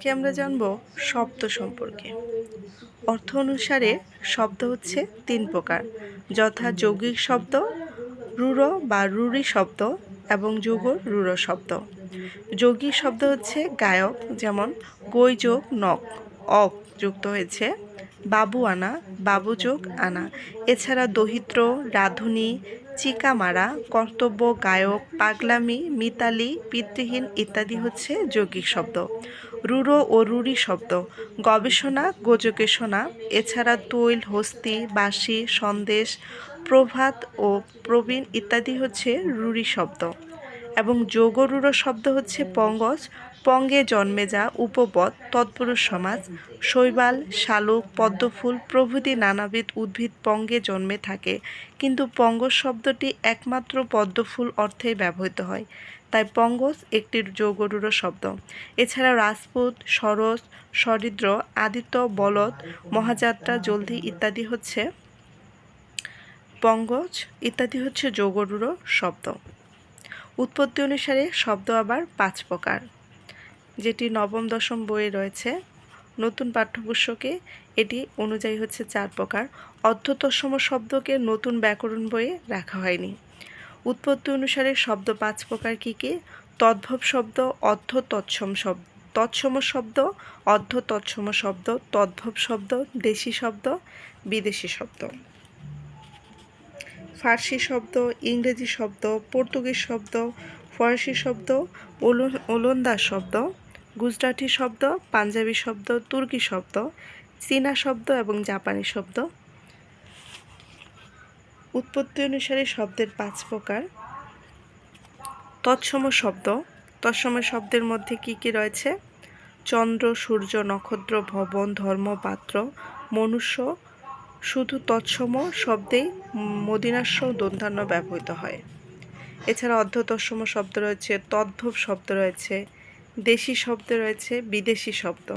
আজকে আমরা জানব শব্দ সম্পর্কে। অর্থ অনুসারে শব্দ হচ্ছে ৩ প্রকার, যথা যৌগিক শব্দ, রূঢ় বা রূঢ়ি শব্দ এবং যুগল রূঢ় শব্দ। যৌগিক শব্দ হচ্ছে গায়ক, যেমন গৈ যোগ নক, অক যুক্ত হয়েছে বাবু আনা, বাবু যোগ আনা। এছাড়া দহিত্র, রাঁধুনি, চিকা মারা, কর্তব্য, গায়ক, পাগলামি, মিতালি, পিতৃহীন ইত্যাদি হচ্ছে যৌগিক শব্দ। রূঢ় ও রূঢ়ি শব্দ গবেষণা, গোযোগেষণা। এছাড়া তৈল, হস্তি, বাসি, সন্দেশ, প্রভাত ও প্রবীণ ইত্যাদি হচ্ছে রূঢ়ি শব্দ। এবং যোগরূঢ় শব্দ হচ্ছে পঙ্গজ, পঙ্গে জন্মে যা, উপপদ, তৎপুরুষ সমাজ। শৈবাল, শালুক, পদ্মফুল প্রভৃতি নানাবিধ উদ্ভিদ পঙ্গে জন্মে থাকে, কিন্তু পঙ্গজ শব্দটি একমাত্র পদ্মফুল অর্থেই ব্যবহৃত হয়, তাই পঙ্গজ একটি যোগরূঢ় শব্দ। এছাড়া রাজপুত, সরস, সরিদ্র, আদিত্য, বলদ, মহাযাত্রা, জলদি ইত্যাদি হচ্ছে পঙ্গজ ইত্যাদি হচ্ছে যোগরূঢ় শব্দ। উৎপত্তি অনুসারে শব্দ আবার ৫ প্রকার, যেটি নবম দশম বইয়ে রয়েছে। নতুন পাঠ্যপুস্তকে এটি অনুযায়ী হচ্ছে ৪ প্রকার। অর্ধ তৎসম শব্দকে নতুন ব্যাকরণ বইয়ে রাখা হয়নি। উৎপত্তি অনুসারে শব্দ ৫ প্রকার কী কী? তদ্ভব শব্দ, অর্ধ তৎসম শব্দ, তৎসম শব্দ, অর্ধ তৎসম শব্দ, তদ্ভব শব্দ, দেশি শব্দ, বিদেশি শব্দ। ফার্সি শব্দ, ইংরেজি শব্দ, পর্তুগিজ শব্দ, ফরাসি শব্দ, ওলন্দাজ শব্দ, গুজরাটি শব্দ, পাঞ্জাবি শব্দ, তুর্কি শব্দ, চীনা শব্দ এবং জাপানি শব্দ। উৎপত্তি অনুসারে শব্দের ৫ প্রকার। তৎসম শব্দ, তৎসম শব্দের মধ্যে কি কি রয়েছে? চন্দ্র, সূর্য, নক্ষত্র, ভবন, ধর্ম, পাত্র, মনুষ্য। শুধু তৎসম শব্দেই মদিনাস্য দন্তান্ন ব্যবহৃত হয়। এছাড়া অর্ধ তৎসম শব্দ রয়েছে, তদ্ভব শব্দ রয়েছে, দেশি শব্দ রয়েছে, বিদেশি শব্দ।